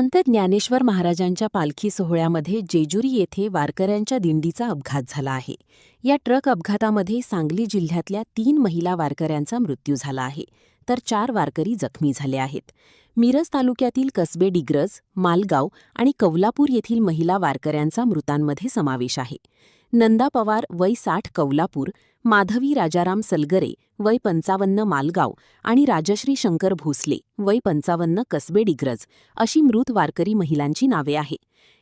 संत ज्ञानेश्वर महाराजांच्या पालखी सोहळ्यामध्ये जेजुरी येथे वारकऱ्यांच्या दिंडीचा अपघात झाला आहे. या ट्रक अपघातामध्ये सांगली जिल्ह्यातल्या 3 महिला वारकऱ्यांचा मृत्यू झाला आहे, तर 4 वारकरी जखमी झाले आहेत. मिरज तालुक्यातील कसबे डिग्रज, मालगाव आणि कौलापूर येथील महिला वारकऱ्यांचा मृतांमध्ये समावेश आहे. नंदा पवार वय 60 कौलापूर, माधवी राजाराम सलगरे वय 55 मालगाव आणि राजश्री शंकर भोसले वय 55 कसबे डिग्रज अशी मृत वारकरी महिलांची नावे आहे.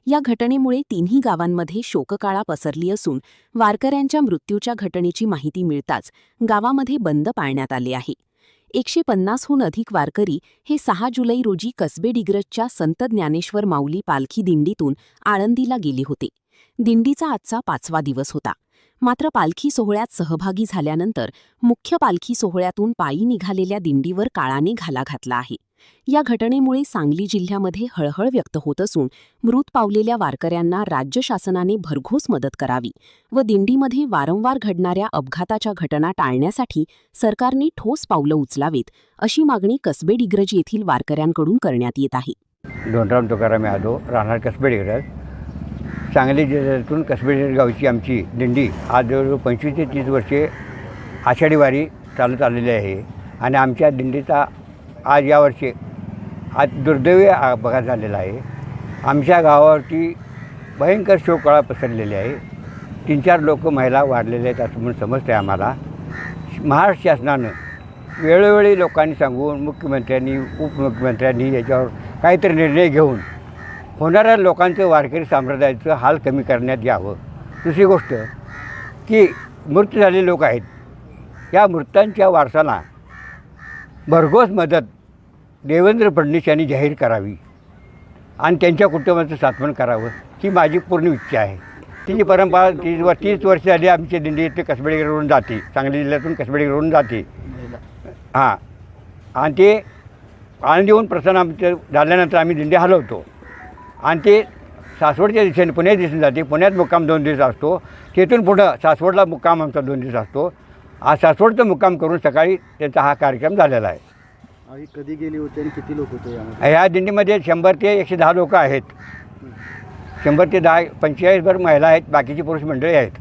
या घटनेमुळे तिन्ही गावांमध्ये शोककळा पसरली असून वारकऱ्यांच्या मृत्यूच्या घटनेची माहिती मिळताच गावामध्ये बंद पाळण्यात आले आहे. 150हून अधिक वारकरी हे 6 जुलै रोजी कसबे डिग्रजच्या संत ज्ञानेश्वर माऊली पालखी दिंडीतून आळंदीला गेले होते. दिंडीचा आजचा 5वा दिवस होता. मात्र पालखी सोहळ्यात सहभागी झाल्यानंतर मुख्य पालखी सोहळ्यातून पायी निघालेल्या दिंडीवर काळाने घाला घातला आहे. या घटनेमुळे सांगली जिल्ह्यामध्ये हळहळ व्यक्त होत असून मृत पावलेल्या वारकऱ्यांना राज्य शासनाने भरघोस मदत करावी व दिंडीमध्ये वारंवार घडणाऱ्या अपघाताच्या घटना टाळण्यासाठी सरकारने ठोस पावलं उचलावीत अशी मागणी कसबे डिग्रज येथील वारकऱ्यांकडून करण्यात येत आहे. धोंडराम तुकाराम यादव, राहणार कसबे डिग्रज. सांगली जिल्ह्यातून कसबे गावची आमची दिंडी आज जवळजवळ 25 ते 30 वर्षे आषाढी वारी चालत आलेली आहे आणि आमच्या दिंडीचा आज यावर्षी दुर्दैवी अपघात झालेला आहे. आमच्या गावावरती भयंकर शोककळा पसरलेली आहे. 3-4 लोक महिला वारलेले आहेत असं म्हणून समजतं आहे आम्हाला. महाराष्ट्र शासनानं वेळोवेळी लोकांनी सांगून मुख्यमंत्र्यांनी उपमुख्यमंत्र्यांनी याच्यावर काहीतरी निर्णय घेऊन होणाऱ्या लोकांचं वारकरी संप्रदायाचं हाल कमी करण्यात यावं. दुसरी गोष्ट की मृत झालेले लोक आहेत, या मृतांच्या वारसाला भरघोस मदत देवेंद्र फडणवीस यांनी जाहीर करावी आणि त्यांच्या कुटुंबाचं सात्वन करावं ही माझी पूर्ण इच्छा आहे. तिची परंपरा 30 वर्ष झाली आमची दिंडी इथे कसबेडीवरून जाते, सांगली जिल्ह्यातून कसबेडीवरून जाते. हां, आणि ते आळंदी येऊन प्रसन्न आमचं झाल्यानंतर आम्ही दिंडी हलवतो आणि ते सासवडच्या दिशेने पुण्याच्या दिशेने जाते. पुण्यात मुक्काम 2 दिवस असतो. तेथून पुढं सासवडला मुक्काम आमचा 2 दिवस असतो. आज सासवडचं मुक्काम करून सकाळी त्यांचा हा कार्यक्रम झालेला आहे. आधी कधी गेली होती आणि किती लोक होते यामध्ये? ह्या दिंडीमध्ये 100 ते 110 लोक आहेत. 100 ते 45 भर महिला आहेत, बाकीची पुरुष मंडळी आहेत.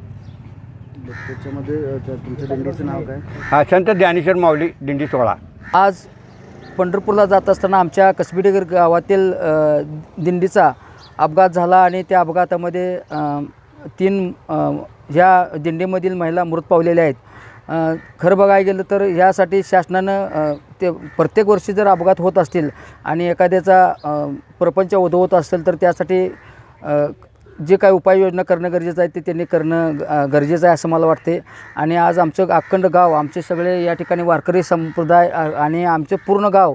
त्याच्यामध्ये तुमच्या दिंडीचं नाव काय? हा संत ज्ञानेश्वर माऊली दिंडी सोहळा. आज पंढरपूरला जात असताना आमच्या कसबेडिगर गावातील दिंडीचा अपघात झाला आणि त्या अपघातामध्ये 3 ह्या दिंडीमधील महिला मृत पावलेल्या आहेत. खरं बघायला गेलं तर ह्यासाठी शासनानं ते प्रत्येक वर्षी जर अपघात होत असतील आणि एखाद्याचा प्रपंच उद्भवत असेल तर त्यासाठी जे काही उपाययोजना करणं गरजेचं आहे ते त्यांनी करणं गरजेचं आहे असं मला वाटते. आणि आज आमचं अखंड गाव, आमचे सगळे या ठिकाणी वारकरी संप्रदाय आणि आमचे पूर्ण गाव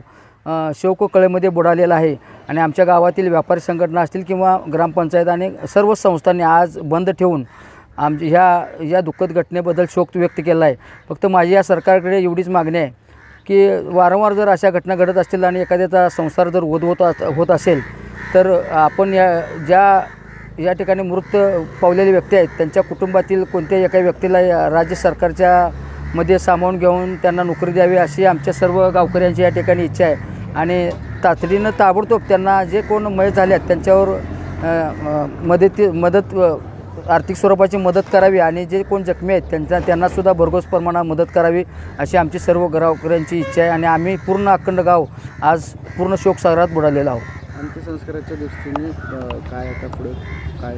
शोककळेमध्ये बुडालेलं आहे. आणि आमच्या गावातील व्यापारी संघटना असतील किंवा ग्रामपंचायत आणि सर्व संस्थांनी आज बंद ठेवून आमच्या ह्या दुःखद घटनेबद्दल शोक व्यक्त केला आहे. फक्त माझी या सरकारकडे एवढीच मागणी आहे की वारंवार जर अशा घटना घडत असतील आणि एखाद्याचा संसार जर होत असेल तर आपण या ठिकाणी मृत पावलेले व्यक्ती आहेत त्यांच्या कुटुंबातील कोणत्याही एका व्यक्तीला राज्य सरकारच्या मध्ये सामावून घेऊन त्यांना नोकरी द्यावी अशी आमच्या सर्व गावकऱ्यांची या ठिकाणी इच्छा आहे. आणि तातडीनं ताबडतोब त्यांना जे कोण मयत झाले आहेत त्यांच्यावर मदत आर्थिक स्वरूपाची मदत करावी आणि जे कोण जखमी आहेत त्यांनासुद्धा भरघोस प्रमाणात मदत करावी अशी आमची सर्व गावकऱ्यांची इच्छा आहे. आणि आम्ही पूर्ण अखंड गाव आज पूर्ण शोकसागरात बुडालेलो आहोत. अंत्यसंस्काराच्या दृष्टीने काय आता पुढे काय?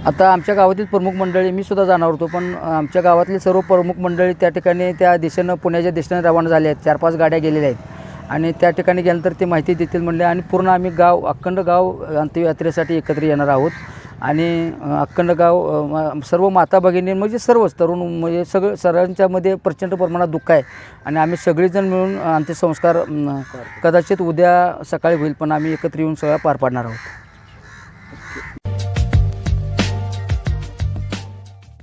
आता आमच्या गावातील प्रमुख मंडळी, मी सुद्धा जाणार होतो पण आमच्या गावातील सर्व प्रमुख मंडळी त्या ठिकाणी त्या दिशेनं पुण्याच्या दिशेने रवाना झाले आहेत. 4-5 गाड्या गेलेल्या आहेत आणि त्या ठिकाणी गेल्यानंतर ते माहिती देतील म्हणले आणि पूर्ण आम्ही अखंड गाव अंत्ययात्रेसाठी एकत्र येणार आहोत. आणि अखंड गाव सर्व माता भगिनी म्हणजे सर्वच तरुण म्हणजे सर्वांच्यामध्ये प्रचंड प्रमाणात दुःख आहे. आणि आम्ही सगळेजण मिळून अंत्यसंस्कार कदाचित उद्या सकाळी होईल पण आम्ही एकत्र येऊन सगळं पार पाडणार आहोत.